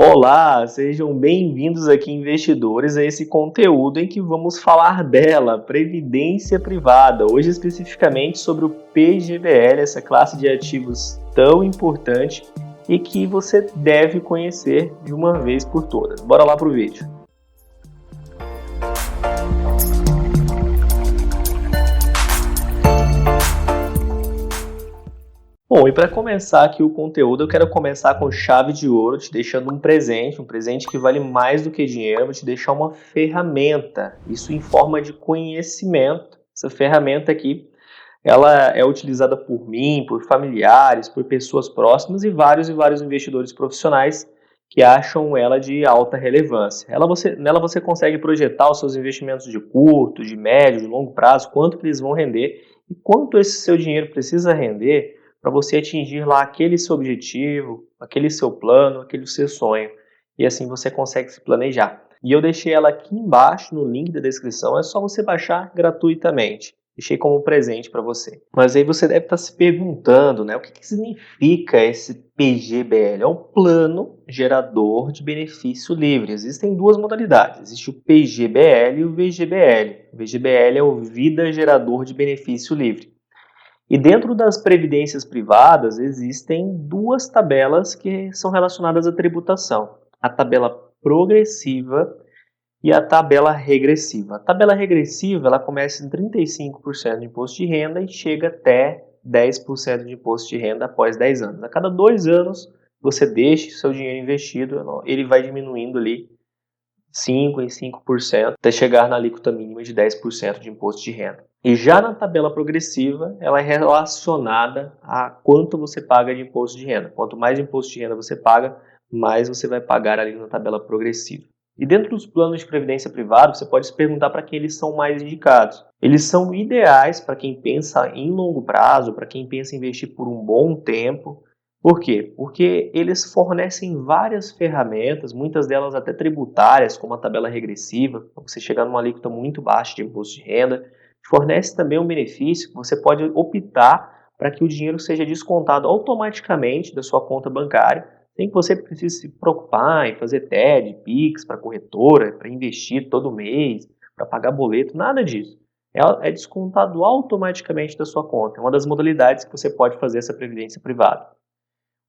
Olá, sejam bem-vindos aqui, investidores, a esse conteúdo em que vamos falar dela, Previdência Privada, hoje especificamente sobre o PGBL, essa classe de ativos tão importante e que você deve conhecer de uma vez por todas. Bora lá pro vídeo. Bom, e para começar aqui o conteúdo, eu quero começar com chave de ouro, te deixando um presente que vale mais do que dinheiro, vou te deixar uma ferramenta, isso em forma de conhecimento. Essa ferramenta aqui, ela é utilizada por mim, por familiares, por pessoas próximas e vários investidores profissionais que acham ela de alta relevância. Nela você consegue projetar os seus investimentos de curto, de médio, de longo prazo, quanto que eles vão render e quanto esse seu dinheiro precisa render para você atingir lá aquele seu objetivo, aquele seu plano, aquele seu sonho. E assim você consegue se planejar. E eu deixei ela aqui embaixo no link da descrição, é só você baixar gratuitamente. Deixei como presente para você. Mas aí você deve estar se perguntando, né? O que significa esse PGBL? É um plano gerador de benefício livre. Existem duas modalidades. Existe o PGBL e o VGBL. O VGBL é o Vida Gerador de Benefício Livre. E dentro das previdências privadas existem duas tabelas que são relacionadas à tributação. A tabela progressiva e a tabela regressiva. A tabela regressiva ela começa em 35% de imposto de renda e chega até 10% de imposto de renda após 10 anos. A cada 2 anos você deixa o seu dinheiro investido, ele vai diminuindo ali 5 em 5% até chegar na alíquota mínima de 10% de imposto de renda. E já na tabela progressiva, ela é relacionada a quanto você paga de imposto de renda. Quanto mais imposto de renda você paga, mais você vai pagar ali na tabela progressiva. E dentro dos planos de previdência privada, você pode se perguntar para quem eles são mais indicados. Eles são ideais para quem pensa em longo prazo, para quem pensa em investir por um bom tempo. Por quê? Porque eles fornecem várias ferramentas, muitas delas até tributárias, como a tabela regressiva, para você chegar numa alíquota muito baixa de imposto de renda. Fornece também um benefício que você pode optar para que o dinheiro seja descontado automaticamente da sua conta bancária, sem que você precise se preocupar em fazer TED, PIX para corretora, para investir todo mês, para pagar boleto, nada disso. É descontado automaticamente da sua conta. É uma das modalidades que você pode fazer essa previdência privada.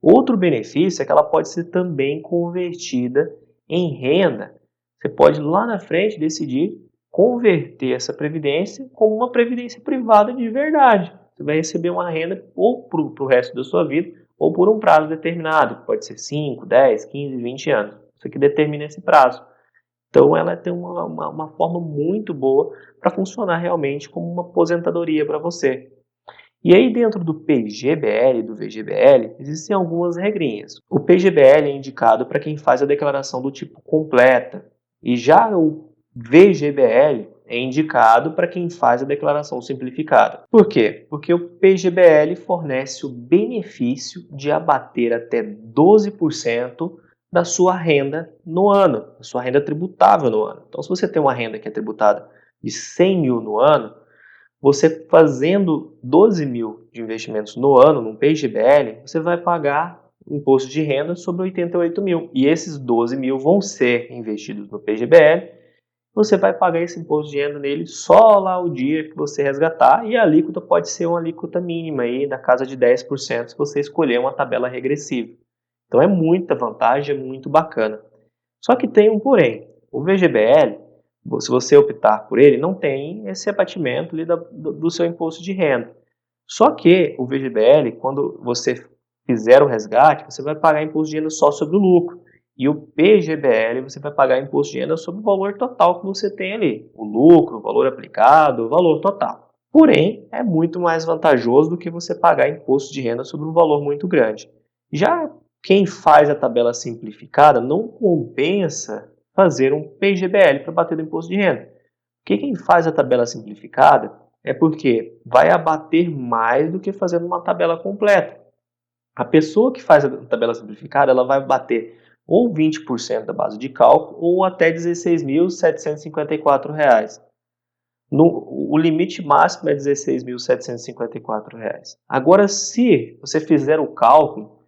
Outro benefício é que ela pode ser também convertida em renda. Você pode lá na frente decidir converter essa previdência como uma previdência privada de verdade. Você vai receber uma renda ou para o resto da sua vida ou por um prazo determinado. Pode ser 5, 10, 15, 20 anos. Você que determina esse prazo. Então ela tem uma forma muito boa para funcionar realmente como uma aposentadoria para você. E aí dentro do PGBL e do VGBL, existem algumas regrinhas. O PGBL é indicado para quem faz a declaração do tipo completa, e já o VGBL é indicado para quem faz a declaração simplificada. Por quê? Porque o PGBL fornece o benefício de abater até 12% da sua renda no ano, da sua renda tributável no ano. Então, se você tem uma renda que é tributada de 100 mil no ano, você fazendo 12 mil de investimentos no ano, num PGBL, você vai pagar imposto de renda sobre 88 mil. E esses 12 mil vão ser investidos no PGBL. Você vai pagar esse imposto de renda nele só lá o dia que você resgatar. E a alíquota pode ser uma alíquota mínima, aí, da casa de 10%, se você escolher uma tabela regressiva. Então é muita vantagem, é muito bacana. Só que tem um porém. O VGBL, se você optar por ele, não tem esse abatimento ali do seu imposto de renda. Só que o VGBL, quando você fizer o resgate, você vai pagar imposto de renda só sobre o lucro. E o PGBL, você vai pagar imposto de renda sobre o valor total que você tem ali. O lucro, o valor aplicado, o valor total. Porém, é muito mais vantajoso do que você pagar imposto de renda sobre um valor muito grande. Já quem faz a tabela simplificada não compensa fazer um PGBL para bater no imposto de renda. Porque quem faz a tabela simplificada é porque vai abater mais do que fazendo uma tabela completa. A pessoa que faz a tabela simplificada, ela vai bater ou 20% da base de cálculo ou até R$ 16.754. O limite máximo é R$ 16.754. Agora, se você fizer o cálculo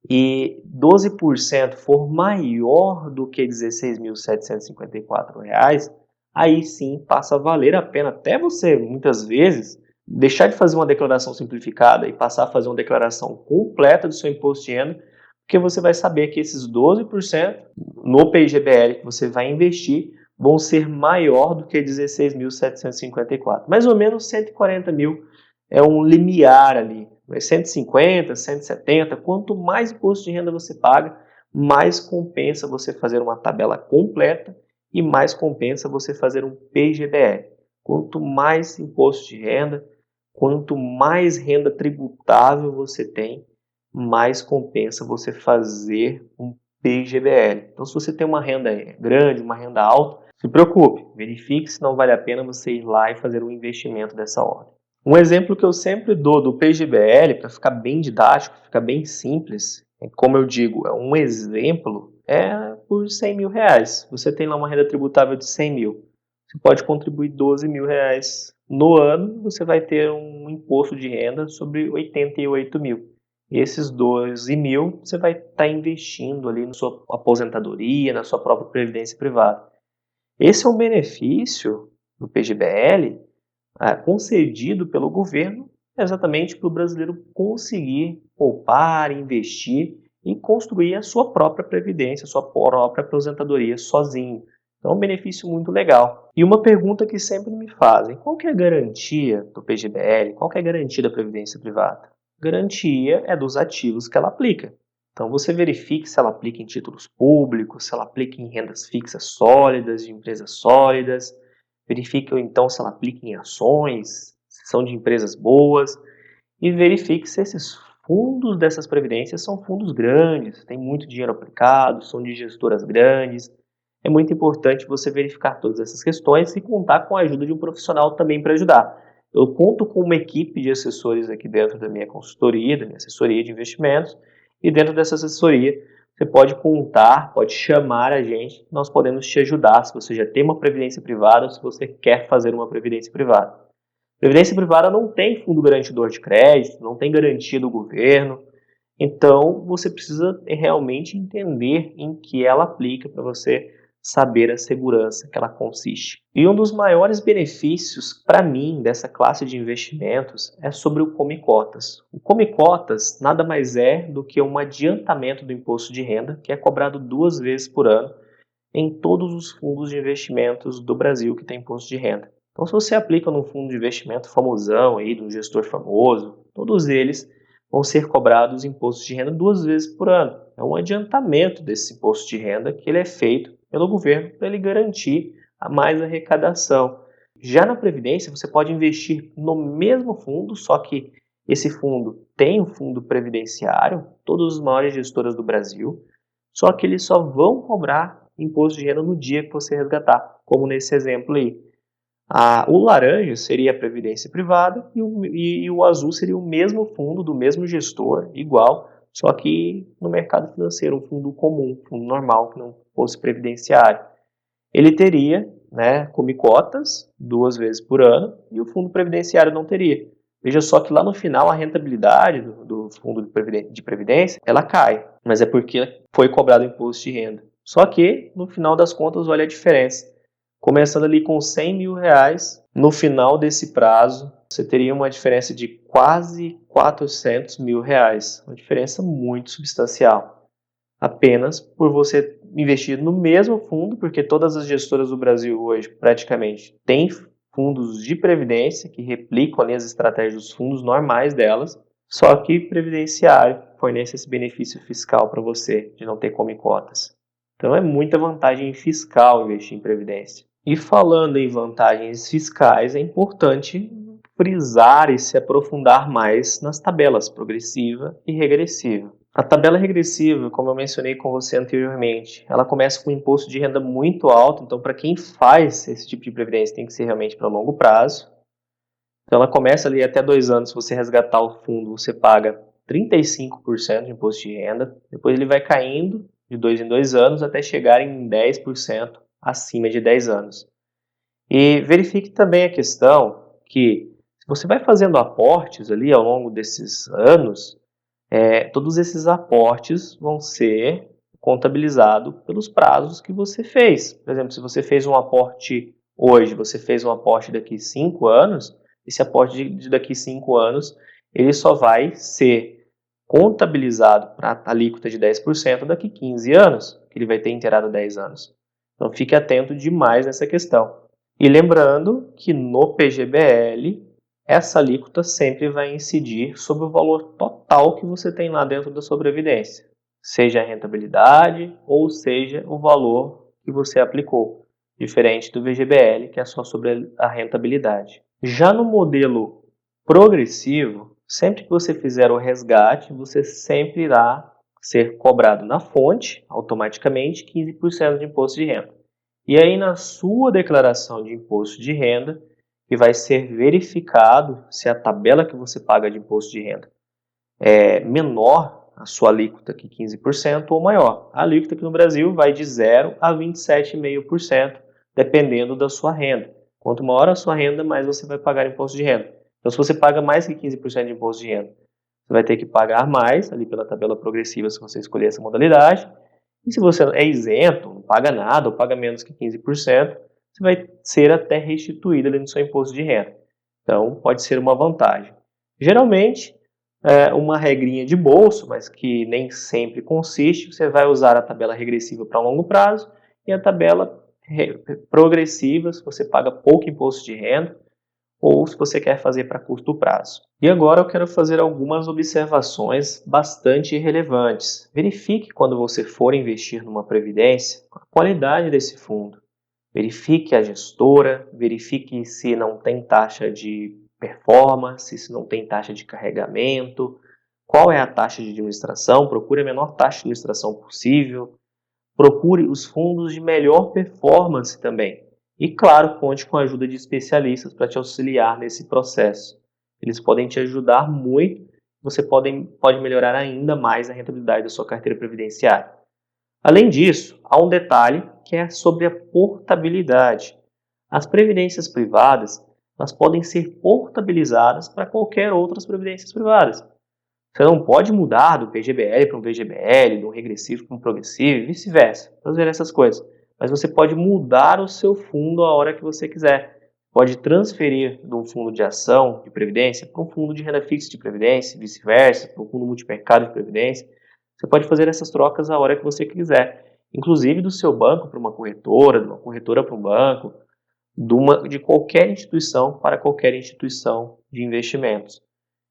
e 12% for maior do que R$ 16.754, aí sim passa a valer a pena até você, muitas vezes, deixar de fazer uma declaração simplificada e passar a fazer uma declaração completa do seu imposto de renda, porque você vai saber que esses 12% no PIGBL que você vai investir vão ser maior do que 16.754. Mais ou menos 140 mil é um limiar ali. 150, 170, quanto mais imposto de renda você paga, mais compensa você fazer uma tabela completa e mais compensa você fazer um PGBL. Quanto mais imposto de renda, quanto mais renda tributável você tem, mais compensa você fazer um PGBL. Então, se você tem uma renda grande, uma renda alta, se preocupe, verifique se não vale a pena você ir lá e fazer um investimento dessa ordem. Um exemplo que eu sempre dou do PGBL, para ficar bem didático, ficar bem simples, como eu digo, é um exemplo, é por R$ 100.000. Você tem lá uma renda tributável de 100 mil. Você pode contribuir R$ 12.000 no ano, você vai ter um imposto de renda sobre 88 mil. E esses 12 mil você vai estar investindo ali na sua aposentadoria, na sua própria previdência privada. Esse é um benefício do PGBL concedido pelo governo exatamente para o brasileiro conseguir poupar, investir e construir a sua própria previdência, a sua própria aposentadoria sozinho. Então é um benefício muito legal. E uma pergunta que sempre me fazem, qual que é a garantia do PGBL? Qual que é a garantia da previdência privada? Garantia é dos ativos que ela aplica. Então você verifique se ela aplica em títulos públicos, se ela aplica em rendas fixas sólidas, de empresas sólidas, verifique então se ela aplica em ações, se são de empresas boas, e verifique se esses fundos dessas previdências são fundos grandes, tem muito dinheiro aplicado, são de gestoras grandes. É muito importante você verificar todas essas questões e contar com a ajuda de um profissional também para ajudar. Eu conto com uma equipe de assessores aqui dentro da minha consultoria, da minha assessoria de investimentos, e dentro dessa assessoria você pode contar, pode chamar a gente, nós podemos te ajudar se você já tem uma previdência privada ou se você quer fazer uma previdência privada. Previdência privada não tem fundo garantidor de crédito, não tem garantia do governo, então você precisa realmente entender em que ela aplica para você saber a segurança que ela consiste. E um dos maiores benefícios para mim dessa classe de investimentos é sobre o Come Cotas. O Come Cotas nada mais é do que um adiantamento do imposto de renda que é cobrado 2 vezes por ano em todos os fundos de investimentos do Brasil que tem imposto de renda. Então, se você aplica num fundo de investimento famosão aí, de um gestor famoso, todos eles vão ser cobrados impostos de renda 2 vezes por ano. É um adiantamento desse imposto de renda que ele é feito pelo governo para ele garantir a mais arrecadação. Já na Previdência, você pode investir no mesmo fundo, só que esse fundo tem um fundo previdenciário, todas as maiores gestoras do Brasil, só que eles só vão cobrar imposto de renda no dia que você resgatar, como nesse exemplo aí. O laranja seria a previdência privada e o azul seria o mesmo fundo do mesmo gestor, igual, só que no mercado financeiro, um fundo comum, um fundo normal, que não fosse previdenciário. Ele teria, come cotas 2 vezes por ano e o fundo previdenciário não teria. Veja só que lá no final a rentabilidade do fundo de previdência, ela cai, mas é porque foi cobrado imposto de renda. Só que, no final das contas, olha a diferença. Começando ali com R$ 100.000, no final desse prazo, você teria uma diferença de quase R$ 400.000. Uma diferença muito substancial. Apenas por você investir no mesmo fundo, porque todas as gestoras do Brasil hoje praticamente têm fundos de previdência que replicam ali as estratégias dos fundos normais delas, só que previdenciário fornece esse benefício fiscal para você de não ter come cotas. Então é muita vantagem fiscal investir em previdência. E falando em vantagens fiscais, é importante frisar e se aprofundar mais nas tabelas progressiva e regressiva. A tabela regressiva, como eu mencionei com você anteriormente, ela começa com um imposto de renda muito alto, então para quem faz esse tipo de previdência tem que ser realmente para longo prazo. Então ela começa ali até 2 anos, se você resgatar o fundo, você paga 35% de imposto de renda, depois ele vai caindo de 2 em 2 anos até chegar em 10% acima de 10 anos. E verifique também a questão que, se você vai fazendo aportes ali ao longo desses anos, todos esses aportes vão ser contabilizados pelos prazos que você fez. Por exemplo, se você fez um aporte hoje, você fez um aporte daqui 5 anos, esse aporte de daqui 5 anos, ele só vai ser contabilizado para a alíquota de 10% daqui 15 anos, que ele vai ter inteirado 10 anos. Então fique atento demais nessa questão. E lembrando que no PGBL, essa alíquota sempre vai incidir sobre o valor total que você tem lá dentro da sua previdência, seja a rentabilidade ou seja o valor que você aplicou, diferente do VGBL, que é só sobre a rentabilidade. Já no modelo progressivo, sempre que você fizer o resgate, você sempre irá ser cobrado na fonte, automaticamente, 15% de imposto de renda. E aí, na sua declaração de imposto de renda, que vai ser verificado se a tabela que você paga de imposto de renda é menor a sua alíquota que 15% ou maior. A alíquota aqui no Brasil vai de 0 a 27,5%, dependendo da sua renda. Quanto maior a sua renda, mais você vai pagar imposto de renda. Então, se você paga mais que 15% de imposto de renda, você vai ter que pagar mais, ali pela tabela progressiva, se você escolher essa modalidade. E se você é isento, não paga nada, ou paga menos que 15%, você vai ser até restituído ali no seu imposto de renda. Então, pode ser uma vantagem. Geralmente, uma regrinha de bolso, mas que nem sempre consiste, você vai usar a tabela regressiva para longo prazo e a tabela progressiva, se você paga pouco imposto de renda, ou se você quer fazer para curto prazo. E agora eu quero fazer algumas observações bastante relevantes. Verifique quando você for investir numa previdência a qualidade desse fundo. Verifique a gestora, verifique se não tem taxa de performance, se não tem taxa de carregamento, qual é a taxa de administração, procure a menor taxa de administração possível, procure os fundos de melhor performance também. E, claro, conte com a ajuda de especialistas para te auxiliar nesse processo. Eles podem te ajudar muito, você pode melhorar ainda mais a rentabilidade da sua carteira previdenciária. Além disso, há um detalhe que é sobre a portabilidade. As previdências privadas, elas podem ser portabilizadas para qualquer outras previdências privadas. Você não pode mudar do PGBL para um VGBL, do regressivo para um progressivo e vice-versa. Vamos ver essas coisas. Mas você pode mudar o seu fundo a hora que você quiser. Pode transferir de um fundo de ação de previdência para um fundo de renda fixa de previdência, vice-versa, para um fundo multimercado de previdência. Você pode fazer essas trocas a hora que você quiser. Inclusive do seu banco para uma corretora, de uma corretora para um banco, de qualquer instituição para qualquer instituição de investimentos.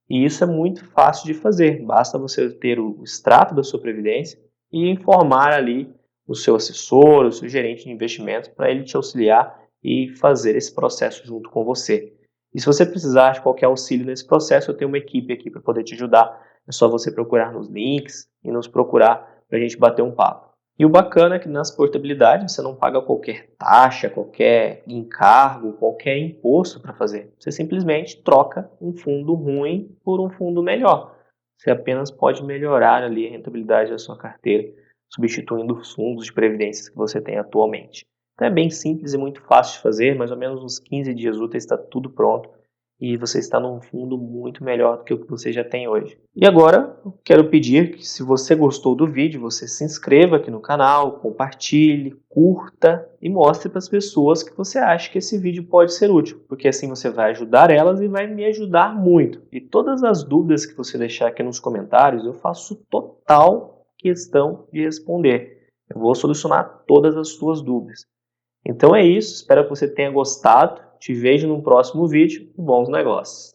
E isso é muito fácil de fazer, basta você ter o extrato da sua previdência e informar ali o seu assessor, o seu gerente de investimentos, para ele te auxiliar e fazer esse processo junto com você. E se você precisar de qualquer auxílio nesse processo, eu tenho uma equipe aqui para poder te ajudar. É só você procurar nos links e nos procurar para a gente bater um papo. E o bacana é que nas portabilidades você não paga qualquer taxa, qualquer encargo, qualquer imposto para fazer. Você simplesmente troca um fundo ruim por um fundo melhor. Você apenas pode melhorar ali a rentabilidade da sua carteira, substituindo os fundos de previdências que você tem atualmente. Então é bem simples e muito fácil de fazer, mais ou menos uns 15 dias úteis está tudo pronto e você está num fundo muito melhor do que o que você já tem hoje. E agora, eu quero pedir que, se você gostou do vídeo, você se inscreva aqui no canal, compartilhe, curta e mostre para as pessoas que você acha que esse vídeo pode ser útil, porque assim você vai ajudar elas e vai me ajudar muito. E todas as dúvidas que você deixar aqui nos comentários, eu faço total questão de responder. Eu vou solucionar todas as suas dúvidas. Então é isso, espero que você tenha gostado. Te vejo no próximo vídeo e bons negócios.